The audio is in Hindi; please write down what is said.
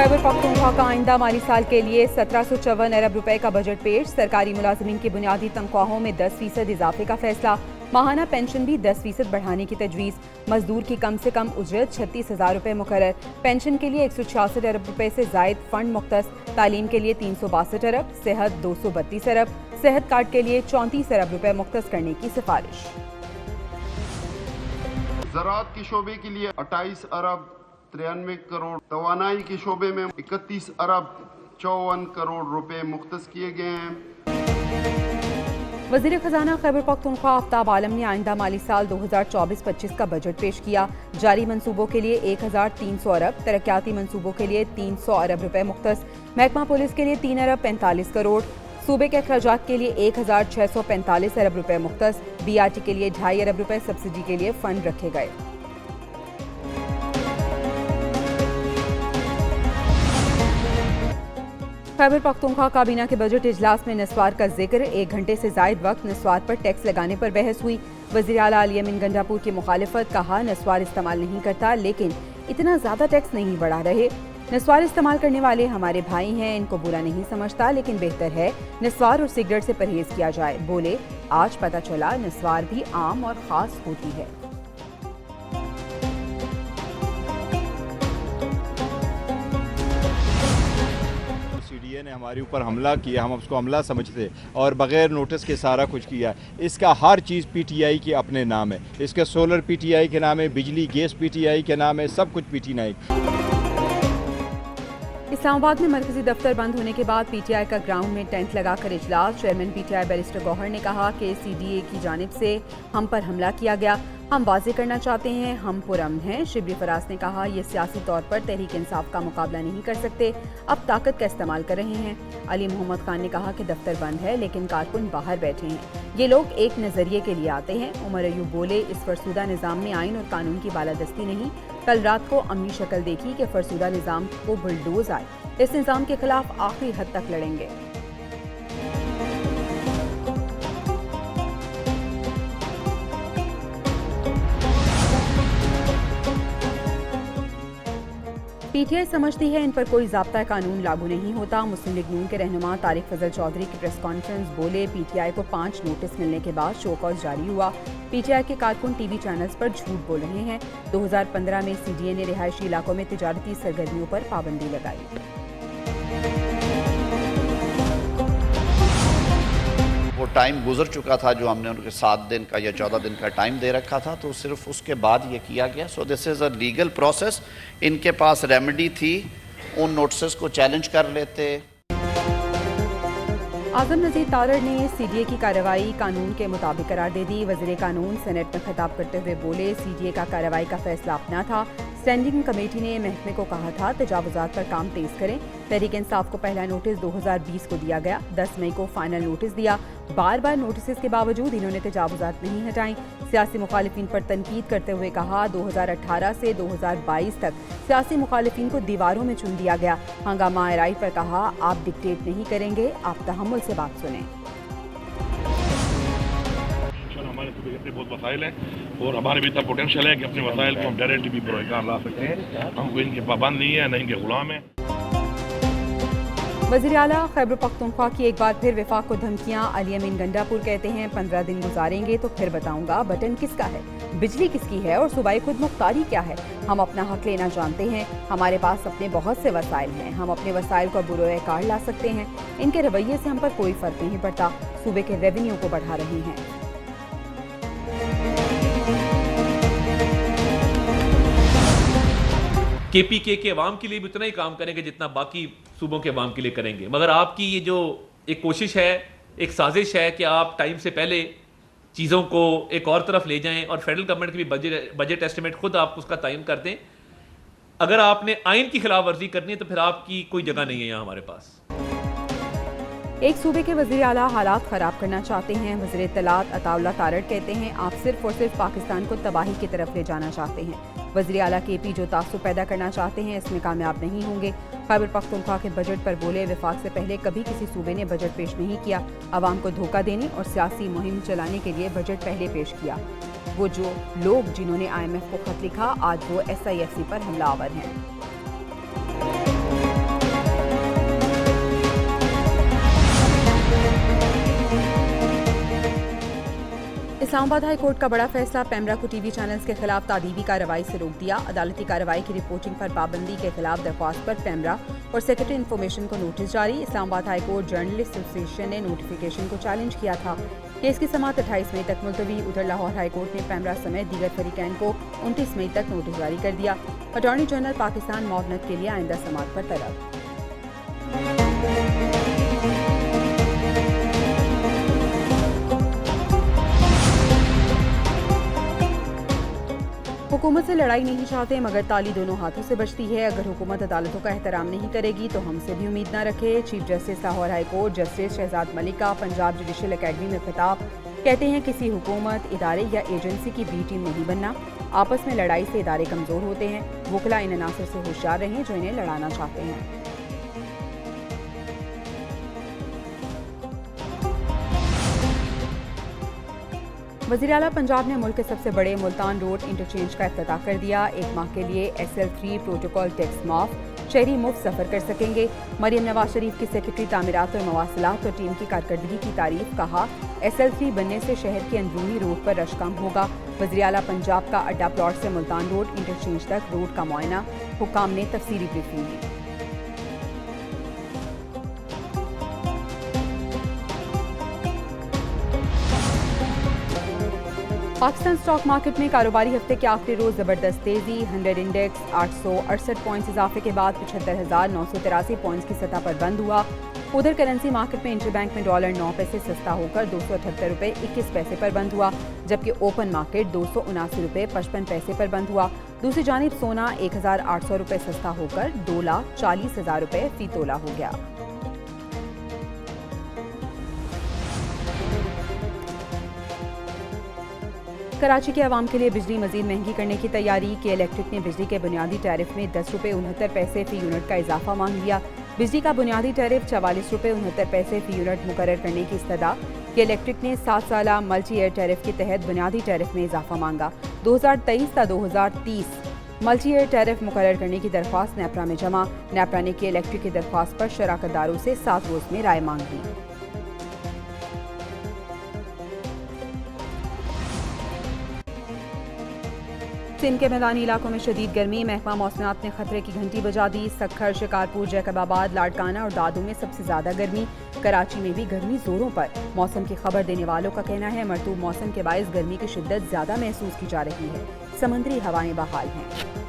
खैबर पख्तूनख्वा का आइंदा माली साल के लिए 1754 अरब रुपए का बजट पेश। सरकारी मुलाजमीन की बुनियादी तनख्वाहों में 10% इजाफे का फैसला। माहाना पेंशन भी 10% बढ़ाने की तजवीज़। मजदूर की कम से कम उजरत 36,000 रुपए मुकर्रर। पेंशन के लिए 166 अरब रुपए से जायद फंड मुख्तस। तालीम के लिए 362 अरब, सेहत 232 अरब, सेहत कार्ड के लिए 34 अरब रुपए मुख्तस करने की सिफारिश। ज़राअत के शोबे के लिए 28 अरब 93 करोड़, तवानाई के शोबे में 31 अरब 54 करोड़ रुपए मुख्तस किए गए हैं। वज़ीर ख़जाना खैबर पख्तूनख्वा आफ्ताब आलम ने आइंदा माली साल 2024-25 का बजट पेश किया। जारी मंसूबों के लिए 1300 अरब, तरक्याती मंसूबों के लिए 300 अरब रुपए मुख्तस, महकमा पुलिस के लिए 3 अरब 45 करोड़, सूबे के अखराजात के लिए 1645 अरब रुपए मुख्तस, BRT के लिए 2.5 अरब रुपए सब्सिडी के लिए फंड रखे गए। खैबर पख्तूनख्वा काबीना के बजट इजलास में नस्वार का जिक्र। 1 घंटे से जायद वक्त नस्वार पर टैक्स लगाने पर बहस हुई। वज़ीर आला अली अमीन गंडापुर की मुखालिफत, कहा नस्वार इस्तेमाल नहीं करता लेकिन इतना ज्यादा टैक्स नहीं बढ़ा रहे। नस्वार इस्तेमाल करने वाले हमारे भाई हैं, इनको बुरा नहीं समझता लेकिन बेहतर है नस्वार और सिगरेट से परहेज किया जाए। बोले आज पता चला नस्वार भी आम और खास होती है। CDA ने हमारे ऊपर हमला किया, हम उसको हमला समझते और बगैर नोटिस के सारा कुछ किया। इसका हर चीज़ PTI के अपने नाम है, इसके सोलर PTI के नाम है, बिजली गैस PTI के नाम है, सब कुछ PTI। इस्लामाबाद में मरकजी दफ्तर बंद होने के बाद PTI का ग्राउंड में टेंट लगाकर इजलास। चेयरमैन PTI बैरिस्टर गौहर ने कहा कि CDA की जानिब से हम पर हमला किया गया, हम वाज़ेह करना चाहते हैं हम पुरअमन हैं। शिबली फराज ने कहा ये सियासी तौर पर तहरीक इंसाफ का मुकाबला नहीं कर सकते, अब ताकत का इस्तेमाल कर रहे हैं। अली मोहम्मद खान ने कहा कि दफ्तर बंद है लेकिन कारकुन बाहर बैठे हैं, ये लोग एक नजरिए के लिए आते हैं। उमर अयूब बोले इस फरसुदा निज़ाम में आइन और कानून की बालादस्ती नहीं, कल रात को अमनी शक्ल देखी कि फरसुदा निज़ाम को बुलडोज आए, इस निज़ाम के खिलाफ आखिरी हद तक लड़ेंगे। PTI समझती है इन पर कोई ज़ाब्ता कानून लागू नहीं होता। मुस्लिम लीग नून के रहनुमा तारिक फजल चौधरी की प्रेस कॉन्फ्रेंस, बोले PTI को 5 नोटिस मिलने के बाद शो कॉज जारी हुआ। PTI के कारकुन TV चैनल्स पर झूठ बोल रहे हैं। 2015 में CDA ने रिहायशी इलाकों में तिजारती सरगर्मियों पर पाबंदी लगाई। वो टाइम गुजर चुका था जो हमने उनके 7 दिन का या 14 दिन का टाइम दे रखा था, तो सिर्फ उसके बाद ये किया गया। So this is a legal process. इनके पास रेमेडी थी, उन नोटिस को चैलेंज कर लेते। आज़म नज़ीर तारड़ ने CDA की कार्रवाई कानून के मुताबिक करार दे दी। वज़ीर कानून सेनेट में खिताब करते हुए बोले CDA का कार्रवाई का फैसला अपना था। स्टैंडिंग कमेटी ने महकमे को कहा था तजावुज़ात पर काम तेज करें। तहरीक इंसाफ को पहला नोटिस 2020 को दिया गया, 10 मई को फाइनल नोटिस दिया। बार बार नोटिस के बावजूद इन्होंने तजावुज़ात नहीं हटाई। सियासी मुखालिफिन पर तनकीद करते हुए कहा 2018 से 2022 तक सियासी मुखालिफिन को दीवारों में चुन दिया गया। हंगामा आरआई पर कहा आप डिक्टेट नहीं करेंगे, आप तहम्मुल से बात सुनें। हमारे सूबे के अपने बहुत वसाइल हैं और हमारे भी इतना पोटेंशियल है कि अपने वसाइल को हम डायरेक्टली भी बरोकार ला सकते हैं। हमको इनके पाबंद नहीं है, न इनके गुलाम है। वज़ीर आला खैबर पख्तूनख्वा की एक बार फिर वफाक को धमकियां। अली अमीन गंडापुर कहते हैं 15 दिन गुजारेंगे तो फिर बताऊंगा बटन किसका है, बिजली किसकी है और सूबाई खुद मुख्तारी क्या है। हम अपना हक लेना जानते हैं, हमारे पास अपने बहुत से वसाइल हैं, हम अपने वसाइल को बुरोए कार ला सकते हैं। इनके रवैये से हम पर कोई फर्क नहीं पड़ता, सूबे के रेवेन्यू को बढ़ा रहे हैं। KPK के अवाम के लिए भी उतना ही काम करेंगे जितना बाकी सूबों के अवाम के लिए करेंगे। मगर आपकी ये जो एक कोशिश है, एक साजिश है कि आप टाइम से पहले चीज़ों को एक और तरफ ले जाएं और फेडरल गवर्नमेंट की भी बजट एस्टिमेट खुद आप उसका तयन कर दें। अगर आपने आइन की खिलाफ वर्जी करनी है तो फिर आपकी कोई जगह नहीं है यहाँ हमारे पास। एक सूबे के वज़ीर आला हालात ख़राब करना चाहते हैं। वज़ीर इत्तलात अताउल्लाह तारड़ कहते हैं आप सिर्फ और सिर्फ पाकिस्तान को तबाही की तरफ ले जाना चाहते हैं। वज़ीर आला KP जो तासुब पैदा करना चाहते हैं इसमें कामयाब नहीं होंगे। खैबर पख्तूनख्वा के बजट पर बोले वफाक से पहले कभी किसी सूबे ने बजट पेश नहीं किया, आवाम को धोखा देने और सियासी मुहिम चलाने के लिए बजट पहले पेश किया। वो जो लोग जिन्होंने IMF को खत लिखा आज वो SIFC पर हमलावर हैं। इस्लामाबाद हाई कोर्ट का बड़ा फैसला, पेमरा को टीवी चैनल्स के खिलाफ तादीबी कार्रवाई से रोक दिया। अदालती कार्रवाई की रिपोर्टिंग पर पाबंदी के खिलाफ दरख्वास्त पर पेमरा और सेक्रेटरी इन्फॉर्मेशन को नोटिस जारी। Islamabad high court journalist association ने नोटिफिकेशन को चैलेंज किया था। केस की समाअत 28 मई तक मुलतवी। उधर लाहौर हाई कोर्ट ने पेमरा समेत दीगर फरीकैन को 29 मई तक नोटिस जारी कर दिया। अटॉर्नी जनरल पाकिस्तान मौनत के लिए आइंदा समाअत पर तलब। हुकूमत से लड़ाई नहीं चाहते मगर ताली दोनों हाथों से बचती है। अगर हुकूमत अदालतों का एहतराम नहीं करेगी तो हमसे भी उम्मीद न रखे। Chief justice Lahore high court justice Shahzad Malik का पंजाब जुडिशल अकेडमी में खिताब। कहते हैं किसी हुकूमत, इदारे या एजेंसी की बी टीम नहीं बनना। आपस में लड़ाई से इदारे कमजोर होते हैं। वकला इन अनासर से होशियार रहें जो इन्हें लड़ाना चाहते हैं। वज़ीर आला पंजाब ने मुल्क के सबसे बड़े मुल्तान रोड इंटरचेंज का इफ्तिताह कर दिया। एक माह के लिए SL3 प्रोटोकॉल टैक्स माफ, शहरी मुफ्त सफर कर सकेंगे। मरियम नवाज शरीफ की सेक्रेटरी तामीरात और मवासिलात और टीम की कारकर्दगी की तारीफ। कहा SL3 बनने से शहर के अंदरूनी रोड पर रश कम होगा। वज़ीर आला पंजाब का अड्डा प्लॉट से मुल्तान रोड इंटरचेंज तक रोड का मुआयना। हुकाम ने तफसीली ब्रीफिंग दी। पाकिस्तान स्टॉक मार्केट में कारोबारी हफ्ते के आखिरी रोज जबरदस्त तेजी। 100 इंडेक्स 868 पॉइंट्स इजाफे के बाद 75,983 पॉइंट्स की सतह पर बंद हुआ। उधर करेंसी मार्केट में इंटरबैंक में डॉलर 9 पैसे सस्ता होकर 278 रुपये 21 पैसे पर बंद हुआ, जबकि ओपन मार्केट 279 रुपये 55 पैसे पर बंद हुआ। दूसरी जानिब सोना 1,800 रुपये सस्ता होकर 2,40,000 रुपये फी तोला हो गया। कराची के अवाम के लिए बिजली मजीद महंगी करने की तैयारी। के इलेक्ट्रिक ने बिजली के बुनियादी टैरिफ में 10 रुपये 69 पैसे फी यूनिट का इजाफा मांग लिया। बिजली का बुनियादी टैरिफ 44 रुपये 69 पैसे फी यूनिट मुकर्रर करने की इस्तदा। के इलेक्ट्रिक ने 7 साला मल्टी ईयर टैरिफ के तहत बुनियादी टैरिफ में इजाफा मांगा। 2023 ता 2030 मल्टी ईयर टैरिफ मुकर्रर करने की दरख्वास्त नेपरा में जमा। नेपरा ने के इलेक्ट्रिक की दरख्वास्त पर शराकतदारों से 7 रोज में राय मांग ली। सिंध के मैदानी इलाकों में शदीद गर्मी। महकमा मौसमियात ने खतरे की घंटी बजा दी। सक्खर, शिकारपुर, जैकबाबाद, लाड़काना और दादू में सबसे ज्यादा गर्मी। कराची में भी गर्मी जोरों पर। मौसम की खबर देने वालों का कहना है मरतूब मौसम के बायस गर्मी की शिद्दत ज्यादा महसूस की जा रही है। समंदरी हवाएं बहाल हैं।